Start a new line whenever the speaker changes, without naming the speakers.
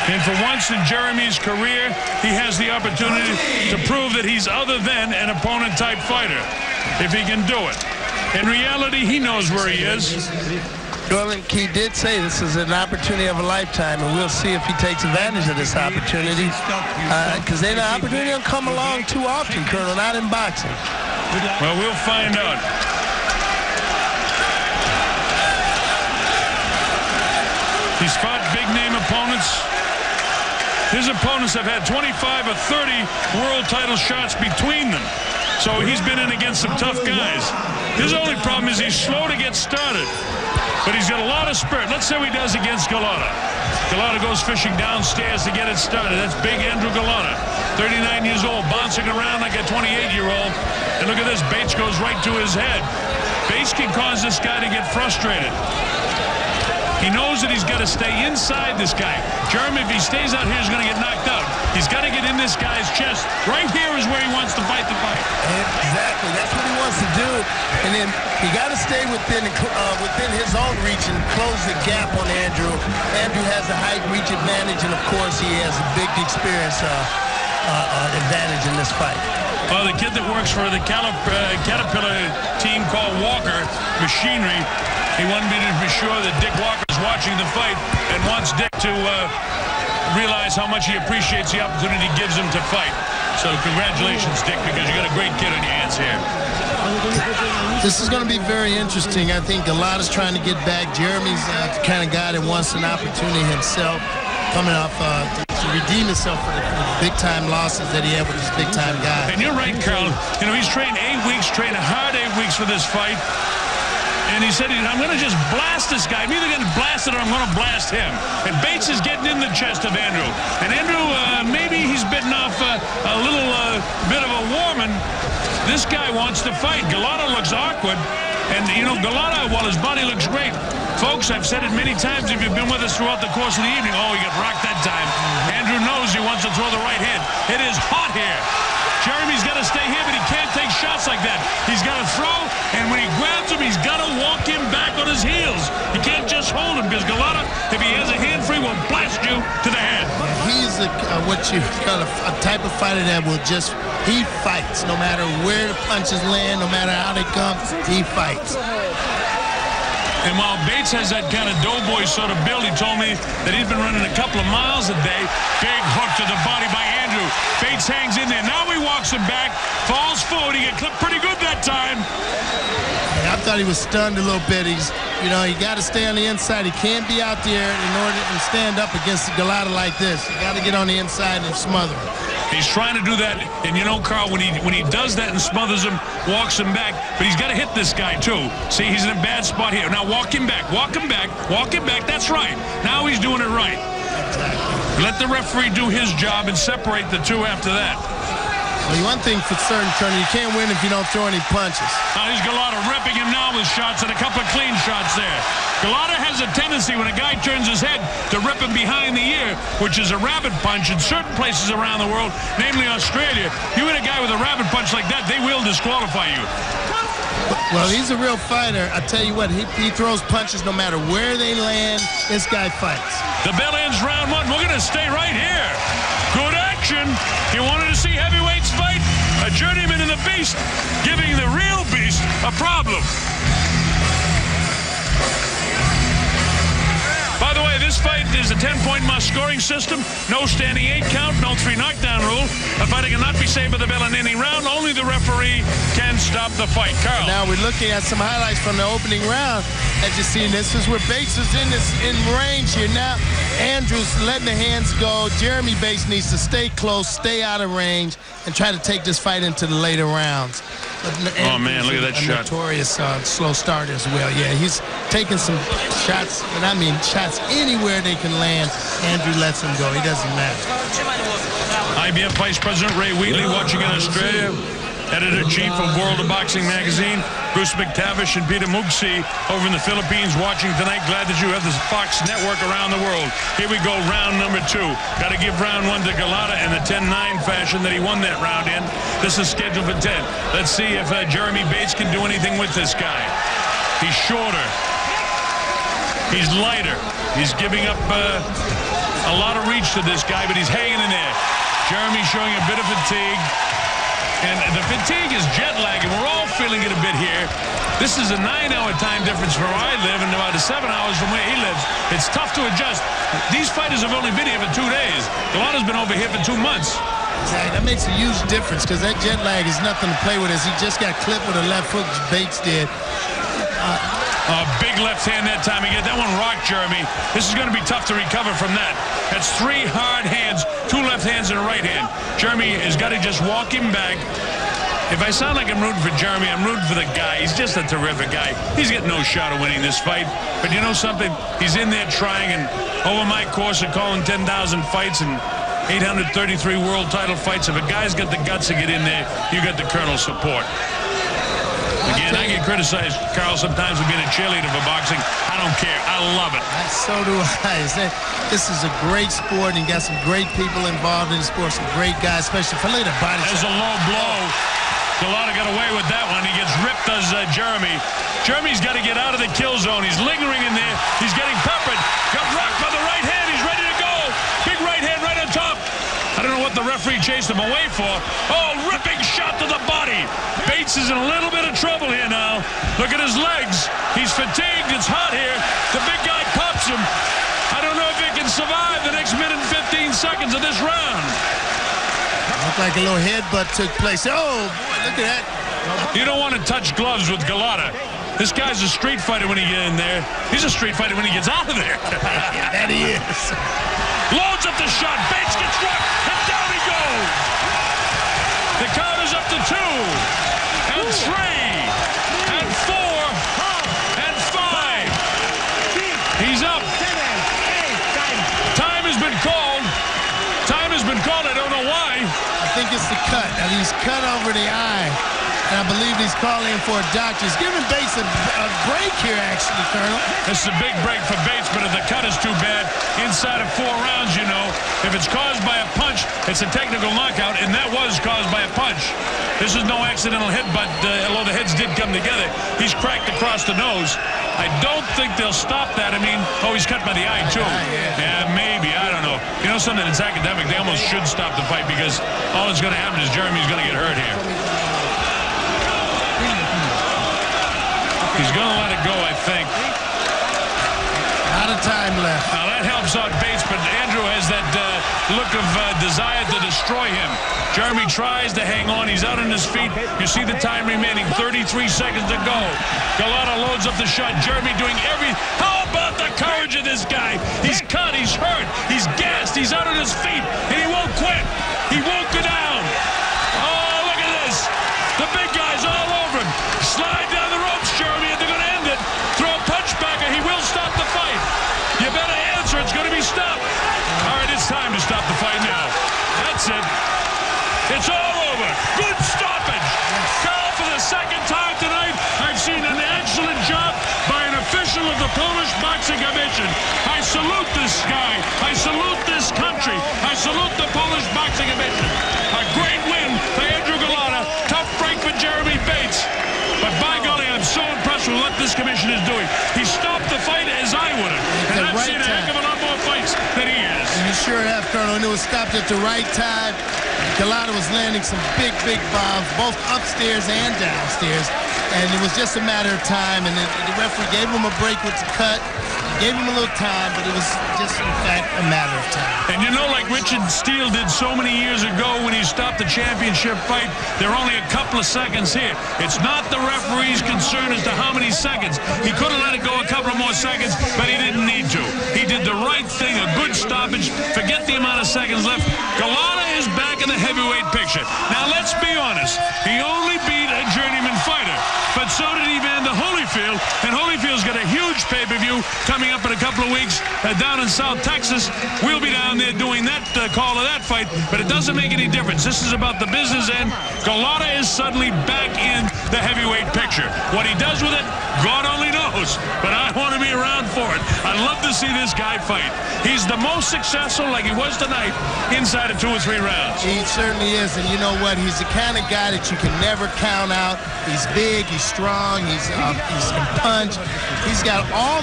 And for once in Jeremy's career, he has the opportunity to prove that he's other than an opponent-type fighter, if he can do it. In reality, he knows where he is.
Well, he did say this is an opportunity of a lifetime, and we'll see if he takes advantage of this opportunity. Because the opportunity don't come along too often, Colonel, not in boxing.
Well, we'll find out. He's fought big-name opponents. His opponents have had 25 or 30 world title shots between them. So he's been in against some tough guys. His only problem is he's slow to get started. But he's got a lot of spirit. Let's see what he does against Gołota. Gołota goes fishing downstairs to get it started. That's big Andrew Gołota, 39 years old, bouncing around like a 28-year-old. And look at this. Bates goes right to his head. Bates can cause this guy to get frustrated. He knows that he's got to stay inside this guy. Jeremy, if he stays out here, he's going to get knocked out. He's got to get in this guy's chest. Right here is where he wants to fight the fight.
Exactly. That's what he wants to do. And then he got to stay within his own reach and close the gap on Andrew. Andrew has the height reach advantage, and of course he has a big experience advantage in this fight.
Well, the kid that works for the Caterpillar team called Walker Machinery, he wanted me to be sure that Dick Walker's watching the fight and wants Dick to realize how much he appreciates the opportunity he gives him to fight. So congratulations, Dick, because you got a great kid on your hands here.
This is going to be very interesting. I think Gołota's trying to get back. Jeremy's the kind of guy that wants an opportunity himself, coming off to redeem himself for the big-time losses that he had with this big-time guy.
And you're right, Carl. You know, he's trained 8 weeks, trained a hard 8 weeks for this fight. And he said, I'm going to just blast this guy. I'm either going to blast it or I'm going to blast him. And Bates is getting in the chest of Andrew. And Andrew, maybe he's bitten off a little bit of a warming. This guy wants to fight. Gołota looks awkward. And, you know, Gołota, while his body looks great, folks, I've said it many times if you've been with us throughout the course of the evening. Oh, he got rocked that time. Andrew knows he wants to throw the right hand. It is hot here. Jeremy's got to stay here, but he can't take shots like that. He's got to throw, and when he grabs him, he's got to walk him back on his heels. He can't just hold him, because Gołota, if he has a hand free, will blast you to the head.
He's a type of fighter that will just, he fights. No matter where the punches land, no matter how they come, he fights.
And while Bates has that kind of doughboy sort of build, he told me that he's been running a couple of miles a day. Big hook to the body by Andrew. Bates hangs in there. Now he walks him back, falls forward. He got clipped pretty good that time.
I thought he was stunned a little bit. He's, you know, he got to stay on the inside. He can't be out there in order to stand up against Gołota like this. You got to get on the inside and smother him.
He's trying to do that, and you know, Carl, when he does that and smothers him, walks him back, but he's got to hit this guy too. See, he's in a bad spot here. Now walk him back, walk him back, walk him back. That's right. Now he's doing it right. Let the referee do his job and separate the two after that.
Well, one thing for certain, Colonel, you can't win if you don't throw any punches.
Now he's Gołota ripping him now with shots, and a couple of clean shots there. Gołota has a tendency when a guy turns his head to rip him behind the ear, which is a rabbit punch in certain places around the world, namely Australia. You hit a guy with a rabbit punch like that, they will disqualify you.
Well, he's a real fighter. I tell you what, he throws punches no matter where they land. This guy fights.
The bell ends round one. We're going to stay right here. Good action. You wanted to see heavyweights fight? A journeyman and a beast giving the real beast a problem. By the way, this fight is a 10-point must scoring system. No standing 8 count, no 3 knockdown rule. A fighter cannot be saved by the bell in any round. Only the referee can stop the fight. Carl.
Now we're looking at some highlights from the opening round. As you see, this is where Bates is in range here. Now Andrew's letting the hands go. Jeremy Bates needs to stay close, stay out of range, and try to take this fight into the later rounds.
Oh, man, look at that shot.
Notorious slow start as well. Yeah, he's taking some shots, and I mean shots anywhere they can land. Andrew lets him go. He doesn't matter.
IBF Vice President Ray Wheatley watching in Australia. Editor-Chief of World of Boxing magazine, Bruce McTavish, and Peter Mugsi over in the Philippines watching tonight. Glad that you have the Fox network around the world. Here we go, round number 2. Got to give round 1 to Gołota in the 10-9 fashion that he won that round in. This is scheduled for 10. Let's see if Jeremy Bates can do anything with this guy. He's shorter. He's lighter. He's giving up A lot of reach to this guy, but he's hanging in there. Jeremy showing a bit of fatigue. And the fatigue is jet lag, and we're all feeling it a bit here. This is a 9-hour time difference from where I live and about 7 hours from where he lives. It's tough to adjust. These fighters have only been here for 2 days. Gołata's been over here for 2 months.
Exactly. That makes a huge difference because that jet lag is nothing to play with as he just got clipped with a left hook, Bates did.
A big left hand that time again. That one rocked Jeremy. This is going to be tough to recover from that. That's 3 hard hands, 2 left hands and a right hand. Jeremy has got to just walk him back. If I sound like I'm rooting for Jeremy, I'm rooting for the guy. He's just a terrific guy. He's got no shot of winning this fight. But you know something? He's in there trying, and over my course of calling 10,000 fights and 833 world title fights, if a guy's got the guts to get in there, you got the colonel's support. Again, I get criticized, Carl, sometimes for being a cheerleader for boxing. I don't care. I love it.
So do I. This is a great sport, and you got some great people involved in the sport, some great guys, especially for later body.
There's a low blow. Gołota got away with that one. He gets ripped as Jeremy. Jeremy's got to get out of the kill zone. He's lingering in there. He's getting peppered. Got rocked by the right hand. He's ready to go. Big right hand right on top. I don't know what the referee chased him away for. Oh, ripping shot to the body. Bates is in a little bit of trouble here now. Look at his legs. He's fatigued. It's hot here. The big guy pops him. I don't know if he can survive the next minute and 15 seconds of this round.
Looked like a little headbutt took place. Oh, boy, look at that.
You don't want to touch gloves with Gołota. This guy's a street fighter when he gets in there. He's a street fighter when he gets out of there.
Yeah, that he is.
Loads up the shot. Bates gets rocked, and down he goes. The count is up to 2, and 3, and 4, and 5. He's up. Time has been called. Time has been called. I don't know why.
I think it's the cut. And he's cut over the eye. And I believe he's calling for a doctor. He's giving Bates a break here, actually, Colonel.
This is a big break for Bates, but if the cut is too bad, inside of 4 rounds, you know, if it's caused by a punch, it's a technical knockout, and that was caused by a punch. This is no accidental headbutt, although the heads did come together. He's cracked across the nose. I don't think they'll stop that. I mean, oh, he's cut by the eye, too. Yeah, maybe. I don't know. You know something? It's academic. They almost should stop the fight because all that's going to happen is Jeremy's going to get hurt here. He's going to let it go, I think.
Out of time left.
Now, that helps out Bates, but Andrew has that look of desire to destroy him. Jeremy tries to hang on. He's out on his feet. You see the time remaining, 33 seconds to go. Gołota loads up the shot. Jeremy doing everything. How about the courage of this guy? He's cut. He's hurt. He's gassed. He's out on his feet, and he won't quit. He won't go down. Oh, look at this. The big guy's all over him. Slide down the ropes, Jeremy, and they're going to end it. Throw a punch back, and he will stop the fight. You better answer. It's going to be stopped. All right, it's time to stop the fight now. That's it. It's all over. Good stoppage. Carl, for the second time tonight, I've seen an excellent job by an official of the Polish Boxing Commission. I salute this guy. I salute this country. I salute the Polish Boxing Commission. A great win for Andrzej Gołota. Tough break for Jeremy Bates. But by golly, I'm so impressed with what this commission is doing. He stopped the fight as I would have. And I've seen a heck of a lot more fights than he is.
And you sure have, Colonel. And it was stopped at the right time. Gołota was landing some big, big bombs, both upstairs and downstairs. And it was just a matter of time. And the referee gave him a break with the cut. Gave him a little time, but it was just, in fact, a matter of time.
And you know, like Richard Steele did so many years ago when he stopped the championship fight, there are only a couple of seconds here. It's not the referee's concern as to how many seconds. He could have let it go a couple of more seconds, but he didn't need to. He did the right thing, a good stoppage. Forget the amount of seconds left. Gołota is back in the heavyweight picture. Now, let's be honest. He only beat a journeyman fighter, but so did Evander Holyfield, and Holyfield's got a huge pay-per-view coming up in a couple of weeks down in South Texas. We'll be down there doing that call of that fight, but it doesn't make any difference. This is about the business end. Gołota is suddenly back in the heavyweight picture. What he does with it, God only knows, but I want to be around for it. I'd love to see this guy fight. He's the most successful, like he was tonight, inside of 2 or 3 rounds.
He certainly is, and you know what? He's the kind of guy that you can never count out. He's big, he's strong, he can punch. He's got all the